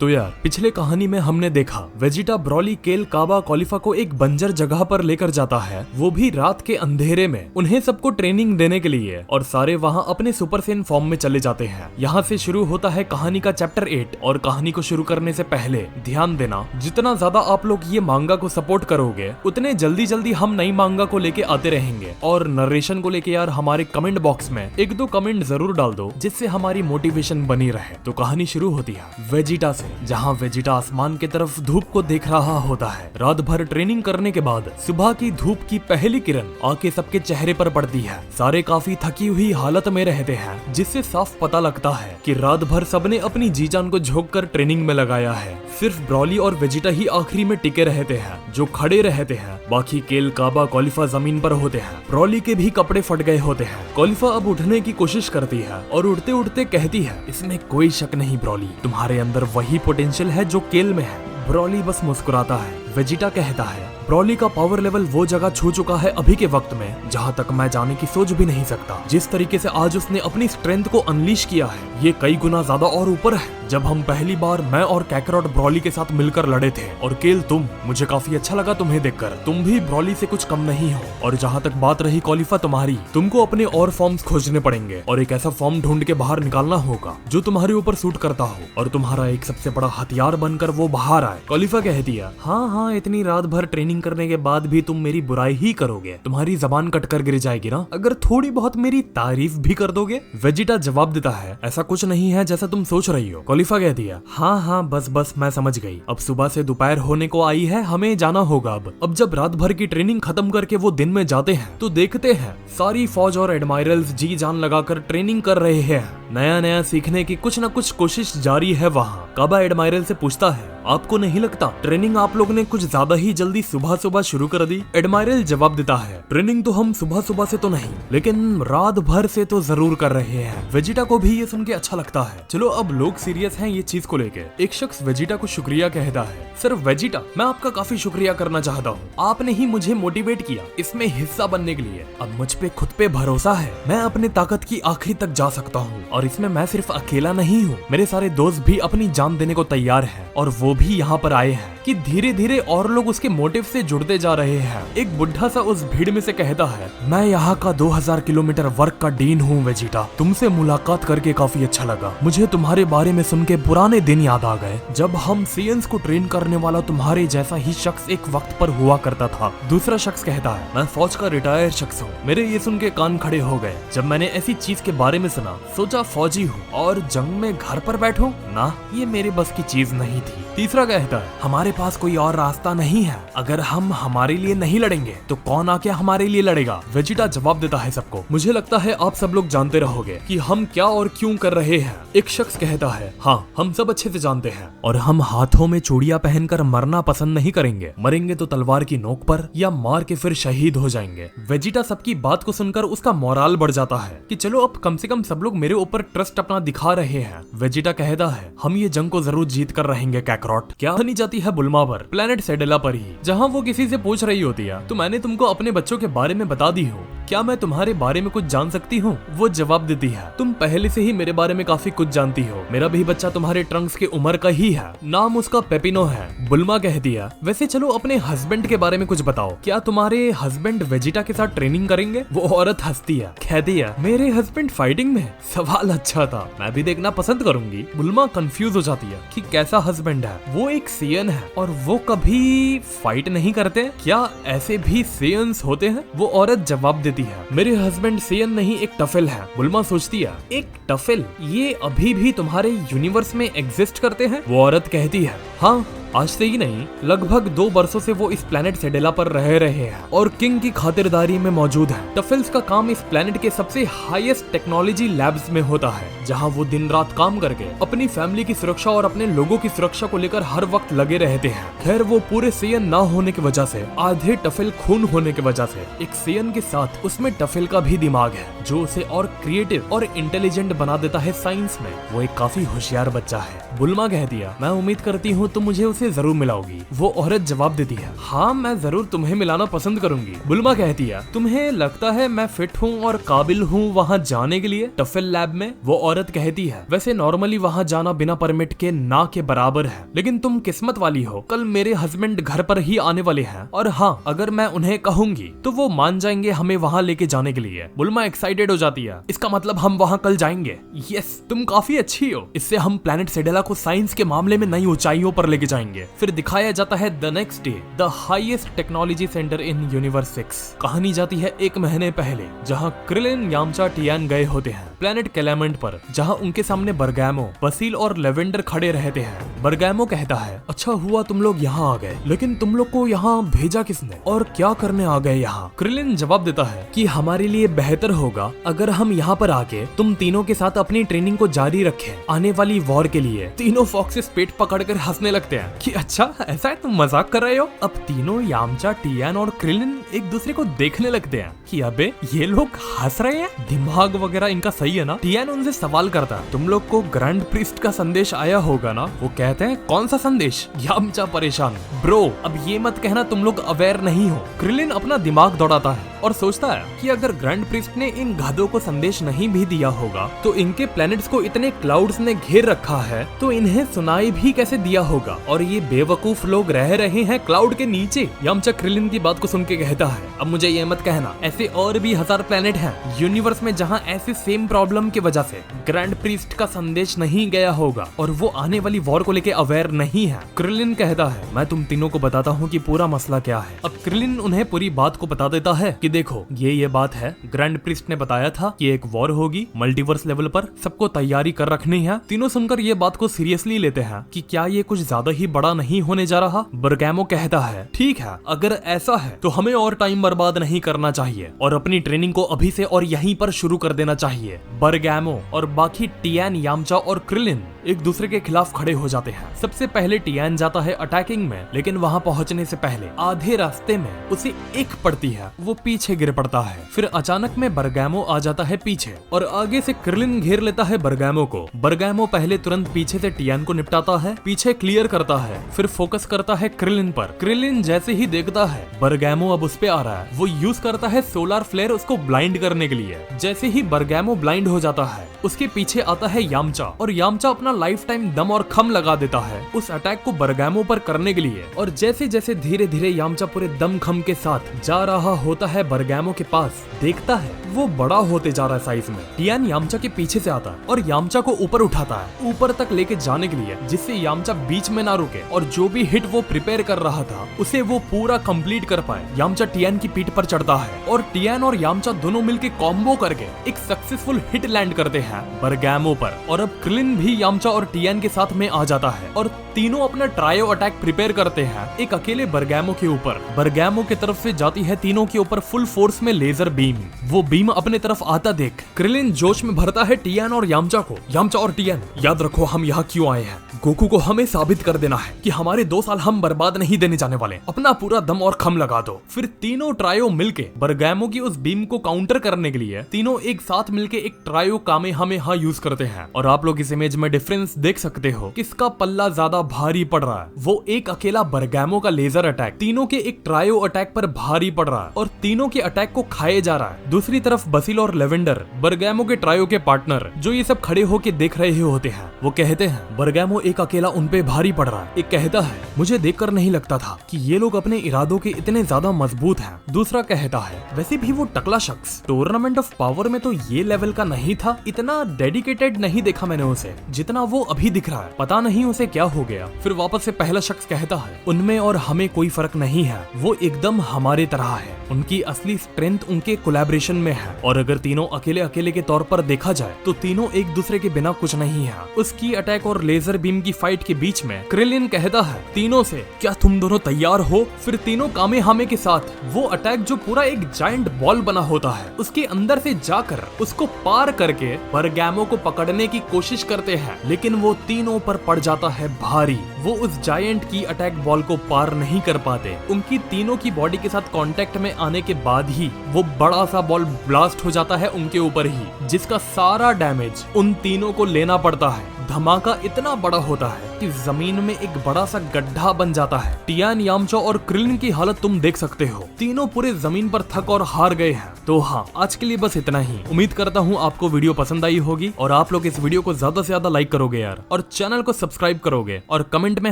तो यार पिछले कहानी में हमने देखा वेजिटा ब्रॉली केल काबा कॉलिफा को एक बंजर जगह पर लेकर जाता है, वो भी रात के अंधेरे में उन्हें सबको ट्रेनिंग देने के लिए, और सारे वहाँ अपने सुपर सेन फॉर्म में चले जाते हैं। यहाँ से शुरू होता है कहानी का चैप्टर 8। और कहानी को शुरू करने से पहले ध्यान देना, जितना ज्यादा आप लोग ये मांगा को सपोर्ट करोगे उतने जल्दी जल्दी हम नई मांगा को लेके आते रहेंगे। और नरेशन को लेके यार हमारे कमेंट बॉक्स में एक दो कमेंट जरूर डाल दो, जिससे हमारी मोटिवेशन बनी रहे। तो कहानी शुरू होती है वेजिटा से, जहां वेजिटा आसमान की तरफ धूप को देख रहा होता है। रात भर ट्रेनिंग करने के बाद सुबह की धूप की पहली किरण आके सबके चेहरे पर पड़ती है। सारे काफी थकी हुई हालत में रहते हैं, जिससे साफ पता लगता है कि रात भर सबने अपनी जी जान को झोंक कर ट्रेनिंग में लगाया है। सिर्फ ब्रॉली और वेजिटा ही आखिरी में टिके रहते हैं, जो खड़े रहते हैं। बाकी केल काबा कॉलिफा जमीन पर होते हैं। ब्रॉली के भी कपड़े फट गए होते हैं। कॉलिफा अब उठने की कोशिश करती है और उठते उठते कहती है, इसमें कोई शक नहीं ब्रॉली, तुम्हारे अंदर वही पोटेंशियल है जो केल में है। ब्रॉली बस मुस्कुराता है। वेजिटा कहता है, ब्रॉली का पावर लेवल वो जगह छू चुका है अभी के वक्त में जहाँ तक मैं जाने की सोच भी नहीं सकता। जिस तरीके से आज उसने अपनी स्ट्रेंथ को अनलीश किया है, ये कई गुना ज्यादा और ऊपर है। जब हम पहली बार मैं और कैकरॉट ब्रॉली के साथ मिलकर लड़े थे, और केल तुम, मुझे काफी अच्छा लगा तुम्हें देखकर। तुम भी ब्रॉली से कुछ कम नहीं हो। और जहाँ तक बात रही कॉलिफा तुम्हारी, तुमको अपने और फॉर्म्स खोजने पड़ेंगे और एक ऐसा फॉर्म ढूंढ के बाहर निकालना होगा जो तुम्हारे ऊपर सूट करता हो और तुम्हारा एक सबसे बड़ा हथियार बनकर वो बाहर आए। कॉलिफा कहती है, हाँ, इतनी रात भर ट्रेनिंग करने के बाद भी तुम मेरी बुराई ही करोगे। तुम्हारी जबान कटकर गिर जाएगी ना अगर थोड़ी बहुत मेरी तारीफ भी कर दोगे। वेजिटा जवाब देता है, ऐसा कुछ नहीं है जैसा तुम सोच रही हो। कॉलिफा कहती है, हाँ, बस मैं समझ गई। अब सुबह से दोपहर होने को आई है, हमें जाना होगा। अब जब रात भर की ट्रेनिंग खत्म करके वो दिन में जाते हैं तो देखते हैं सारी फौज और एडमायरल्स जी जान लगाकर ट्रेनिंग कर रहे हैं। नया सीखने की कुछ न कुछ कोशिश जारी है वहाँ। काबा एडमायरल से पूछता है, आपको नहीं लगता ट्रेनिंग आप लोग ने कुछ ज्यादा ही जल्दी सुबह शुरू कर दी? एडमायरल जवाब देता है, ट्रेनिंग तो हम सुबह से तो नहीं, लेकिन रात भर से तो जरूर कर रहे हैं। वेजिटा को भी ये सुन के अच्छा लगता है। चलो अब लोग सीरियस हैं ये चीज को लेके। एक शख्स वेजिटा को शुक्रिया कहता है, सर वेजिटा, मैं आपका काफी शुक्रिया करना चाहता हूँ। आपने ही मुझे मोटिवेट किया इसमें हिस्सा बनने के लिए। अब मुझ पे खुद पे भरोसा है, मैं अपने ताकत की आखिरी तक जा सकता हूँ। और इसमें मैं सिर्फ अकेला नहीं हूँ, मेरे सारे दोस्त भी अपनी जान देने को तैयार हैं, और वो भी यहाँ पर आए हैं कि धीरे धीरे और लोग उसके मोटिव से जुड़ते जा रहे हैं। एक बुढ़ा सा उस भीड़ में से कहता है, मैं यहाँ का 2000 किलोमीटर वर्क का डीन हूँ वेजिटा, तुमसे मुलाकात करके काफी अच्छा लगा। मुझे तुम्हारे बारे में सुन के पुराने दिन याद आ गए, जब हम सीएंस को ट्रेन करने वाला तुम्हारे जैसा ही शख्स एक वक्त पर हुआ करता था। दूसरा शख्स कहता है, मैं फौज का रिटायर्ड शख्स हूँ। मेरे ये सुन के कान खड़े हो गए। जब मैंने ऐसी चीज के बारे में सुना सोचा फौजी हूँ और जंग में घर पर बैठूं ना, ये मेरे बस की चीज नहीं थी। तीसरा कहता है, हमारे पास कोई और रास्ता नहीं है। अगर हम हमारे लिए नहीं लड़ेंगे तो कौन आके हमारे लिए लड़ेगा? वेजिटा जवाब देता है सबको, मुझे लगता है आप सब लोग जानते रहोगे कि हम क्या और क्यों कर रहे हैं। एक शख्स कहता है, हाँ, हम सब अच्छे से जानते हैं, और हम हाथों में चूड़ियां पहनकर मरना पसंद नहीं करेंगे। मरेंगे तो तलवार की नोक पर, या मार के फिर शहीद हो जाएंगे। वेजिटा सबकी बात को सुनकर उसका मोराल बढ़ जाता है कि चलो अब कम से कम सब लोग मेरे ऊपर ट्रस्ट अपना दिखा रहे हैं। वेजिटा कहता है, हम ये जंग को जरूर जीत कर रहेंगे कैकरॉट। क्या बनी जाती है बुल्मा पर, प्लेनेट सेडेला पर ही, जहाँ वो किसी से पूछ रही होती है, तो मैंने तुमको अपने बच्चों के बारे में बता दी हो, क्या मैं तुम्हारे बारे में कुछ जान सकती हूँ? वो जवाब देती है, तुम पहले से ही मेरे बारे में काफी कुछ जानती हो। मेरा भी बच्चा तुम्हारे ट्रंक्स की उम्र का ही है, नाम उसका पेपिनो है। बुल्मा कहती है, वैसे चलो अपने हस्बैंड के बारे में कुछ बताओ, क्या तुम्हारे हस्बैंड वेजिटा के साथ ट्रेनिंग करेंगे? वो औरत हंसती है, कहती है, मेरे हस्बैंड फाइटिंग में? सवाल अच्छा था, मैं भी देखना पसंद करूंगी। बुल्मा कंफ्यूज हो जाती है कि कैसा हस्बैंड है? वो एक सीएन है और वो कभी फाइट नहीं करते, क्या ऐसे भी सीएन्स होते हैं? वो औरत जवाब देती है, मेरे हस्बैंड सीएन नहीं, एक टफेल है। बुल्मा सोचती है, एक टफेल, ये अभी भी तुम्हारे यूनिवर्स में एग्जिस्ट करते हैं? वो औरत कहती है, हाँ, आज से ही नहीं, लगभग 2 वर्षों से वो इस प्लेनेट सेडेला पर रह रहे हैं और किंग की खातिरदारी में मौजूद है। टफेल्स का काम इस प्लेनेट के सबसे हाईएस्ट टेक्नोलॉजी लैब्स में होता है, जहां वो दिन रात काम करके अपनी फैमिली की सुरक्षा और अपने लोगों की सुरक्षा को लेकर हर वक्त लगे रहते हैं। खैर, वो पूरे सीएन ना होने की वजह से, आधे टफेल खून होने की वजह से, एक सीएन के साथ उसमें टफेल का भी दिमाग है, जो उसे और क्रिएटिव और इंटेलिजेंट बना देता है साइंस में। वो एक काफी होशियार बच्चा है। बुल्मा कहती है, मैं उम्मीद करती हूँ तुम मुझे उसे से जरूर मिलाओगी? वो औरत जवाब देती है, हाँ मैं जरूर तुम्हें मिलाना पसंद करूंगी। बुल्मा कहती है, तुम्हें लगता है मैं फिट हूँ और काबिल हूँ वहाँ जाने के लिए टफेल लैब में? वो औरत कहती है, वैसे नॉर्मली वहाँ जाना बिना परमिट के ना के बराबर है, लेकिन तुम किस्मत वाली हो, कल मेरे हस्बैंड घर पर ही आने वाले हैं और हाँ अगर मैं उन्हें कहूंगी तो वो मान जाएंगे हमें वहाँ लेके जाने के लिए। बुल्मा एक्साइटेड हो जाती है, इसका मतलब हम वहाँ कल जाएंगे? यस, तुम काफी अच्छी हो, इससे हम प्लेनेट सेडेला को साइंस के मामले में नई ऊंचाइयों पर लेके जाएंगे। फिर दिखाया जाता है the next day, the highest technology centre in universe 6। कहानी जाती है 1 महीने पहले, जहाँ क्रिलिन, यामचा, टियान गए होते हैं प्लेनेट कैलामेंट पर, जहाँ उनके सामने बरगैमो, बसील और लेवेंडर खड़े रहते हैं। बरगैमो कहता है, अच्छा हुआ तुम लोग यहाँ आ गए, लेकिन तुम लोग को यहाँ भेजा किसने और क्या करने आ गए यहाँ? क्रिलिन जवाब देता है कि हमारे लिए बेहतर होगा अगर हम यहाँ पर आके तुम तीनों के साथ अपनी ट्रेनिंग को जारी रखें आने वाली वॉर के लिए। तीनों फॉक्सेस पेट पकड़कर हंसने लगते हैं कि अच्छा ऐसा है, तुम मजाक कर रहे हो? अब तीनों यामचा, टियान और क्रिलिन एक दूसरे को देखने लगते हैं कि अबे ये लोग हंस रहे हैं, दिमाग वगैरह इनका सही है ना? टियान उनसे सवाल करता है, तुम लोग को ग्रैंड प्रीस्ट का संदेश आया होगा ना? वो कहते हैं, कौन सा संदेश? यामचा परेशान, ब्रो अब ये मत कहना तुम लोग अवेयर नहीं हो। क्रिलिन अपना दिमाग दौड़ाता है और सोचता है कि अगर ग्रैंड प्रीस्ट ने इन गधों को संदेश नहीं भी दिया होगा तो इनके प्लैनेट्स को इतने क्लाउड्स ने घेर रखा है तो इन्हें सुनाई भी कैसे दिया होगा, और ये बेवकूफ लोग रह रहे हैं क्लाउड के नीचे। यामचा क्रिलिन की बात को सुन के कहता है, अब मुझे ये मत कहना ऐसे और भी 1000 प्लैनेट हैं यूनिवर्स में जहाँ ऐसे सेम प्रॉब्लम की वजह से ग्रैंड प्रीस्ट का संदेश नहीं गया होगा और वो आने वाली वॉर को लेके अवेयर नहीं है। क्रिलिन कहता है, मैं तुम तीनों को बताता हूँ कि पूरा मसला क्या है। अब क्रिलिन उन्हें पूरी बात को बता देता है कि देखो ये बात है, ग्रैंड प्रीस्ट ने बताया था कि एक वॉर होगी मल्टीवर्स लेवल पर, सबको तैयारी कर रखनी है। तीनों सुनकर ये बात को सीरियसली लेते हैं कि क्या ये कुछ ज्यादा ही बड़ा नहीं होने जा रहा? बरगैमो कहता है, ठीक है अगर ऐसा है तो हमें और टाइम बर्बाद नहीं करना चाहिए और अपनी ट्रेनिंग को अभी से और यहीं पर शुरू कर देना चाहिए। बरगैमो और बाकी टियान, यामचा और क्रिलिन एक दूसरे के खिलाफ खड़े हो जाते हैं। सबसे पहले टियान जाता है अटैकिंग में, लेकिन वहां पहुंचने से पहले आधे रास्ते में उसे एक पड़ती है, वो पीछे गिर पड़ता है। फिर अचानक में बरगैमो आ जाता है पीछे और आगे से क्रिलिन घेर लेता है बरगैमो को। बरगैमो पहले तुरंत पीछे से टियान को निपटाता है, पीछे क्लियर करता है, फिर फोकस करता है क्रिलिन पर। क्रिलिन जैसे ही देखता है बरगैमो अब उस पे आ रहा है, वो यूज करता है सोलर फ्लेयर उसको ब्लाइंड करने के लिए। जैसे ही बरगैमो ब्लाइंड हो जाता है उसके पीछे आता है यामचा और यामचा अपना लाइफ टाइम दम और खम लगा देता है उस अटैक को बरगैमो पर करने के लिए। और जैसे जैसे धीरे धीरे यामचा पूरे दम खम के साथ जा रहा होता है बरगैमो के पास, देखता है वो बड़ा होते जा रहा है साइज में। टियान यामचा के पीछे से आता है और यामचा को ऊपर उठाता है, ऊपर तक लेके जाने के लिए, जिससे यामचा बीच में ना रुके और जो भी हिट वो प्रिपेयर कर रहा था उसे वो पूरा कंप्लीट कर पाए। यामचा टियान की पीठ पर चढ़ता है और टियान और यामचा दोनों मिलके कॉम्बो करके एक सक्सेसफुल हिट लैंड करते हैं बरगैमो पर। और अब क्रिलिन भी यामचा और टियान के साथ में आ जाता है और तीनों अपना ट्रायो अटैक प्रिपेयर करते हैं एक अकेले बरगैमो के ऊपर। बरगैमो की तरफ से जाती है तीनों के ऊपर फुल फोर्स में लेजर बीम। वो बीम अपने तरफ आता देख क्रिलिन जोश में भरता है टियान और यामचा को, यामचा और टियान याद रखो हम यहाँ क्यों आए हैं, गोकू को हमें साबित कर देना है कि हमारे 2 साल हम बर्बाद नहीं देने जाने वाले, अपना पूरा दम और खम लगा दो। फिर तीनों ट्रायो मिलके बरगैमो की उस बीम को काउंटर करने के लिए तीनों एक साथ मिलके एक ट्रायो कामेहामेहा यूज करते हैं। और आप लोग इस इमेज में डिफरेंस देख सकते हो, किसका पल्ला ज्यादा भारी पड़ रहा है। वो एक अकेला बरगैमो का लेजर अटैक तीनों के एक ट्रायो अटैक पर भारी पड़ रहा है और तीनों के अटैक को खाए जा रहा है। दूसरी तरफ बसील और लेवेंडर बरगैमो के ट्रायो के पार्टनर जो ये सब खड़े होके देख रहे होते हैं, वो कहते हैं बरगैमो एक अकेला उनपे भारी पड़ रहा है। एक कहता है मुझे देखकर नहीं लगता था कि ये लोग अपने इरादों के इतने ज्यादा मजबूत हैं। दूसरा कहता है वैसे भी वो टकला शख्स टूर्नामेंट ऑफ पावर में तो ये लेवल का नहीं था, इतना डेडिकेटेड नहीं देखा मैंने उसे जितना वो अभी दिख रहा है, पता नहीं उसे क्या हो गया। फिर वापस से पहला शख्स कहता है उनमें और हमें कोई फर्क नहीं है, वो एकदम हमारे तरह है, उनकी असली स्ट्रेंथ उनके कोलैबोरेशन में है और अगर तीनों अकेले अकेले के तौर पर देखा जाए तो तीनों एक दूसरे के बिना कुछ नहीं है। उसकी अटैक और लेजर बीम की फाइट के बीच में क्रिलिन कहता है तीनों से क्या तुम दोनों तैयार हो। फिर तीनों कामेहामे के साथ वो अटैक जो पूरा एक जायंट बॉल बना होता है उसके अंदर से जाकर उसको पार करके बरगैमो को पकड़ने की कोशिश करते हैं, लेकिन वो तीनों पर पड़ जाता है भारी। वो उस जायंट की अटैक बॉल को पार नहीं कर पाते। उनकी तीनों की बॉडी के साथ कांटेक्ट में आने के बाद ही वो बड़ा सा बॉल ब्लास्ट हो जाता है उनके ऊपर ही, जिसका सारा डैमेज उन तीनों को लेना पड़ता है। धमाका इतना बड़ा होता है कि जमीन में एक बड़ा सा गड्ढा बन जाता है। टियान, यामचा और क्रिलिन की हालत तुम देख सकते हो, तीनों पूरे जमीन पर थक और हार गए हैं। तो हाँ, आज के लिए बस इतना ही। उम्मीद करता हूँ आपको वीडियो पसंद आई होगी और आप लोग इस वीडियो को ज्यादा से ज्यादा लाइक करोगे यार, और चैनल को सब्सक्राइब करोगे और कमेंट में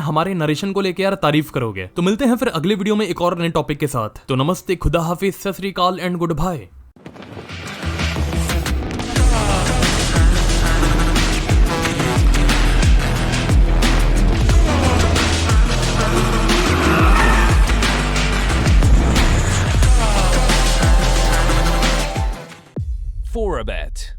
हमारे नरेशन को लेकर यार तारीफ करोगे। तो मिलते हैं फिर अगले वीडियो में एक और नए टॉपिक के साथ। तो नमस्ते, खुदा हाफिज, सत श्री अकाल and goodbye. For a bet.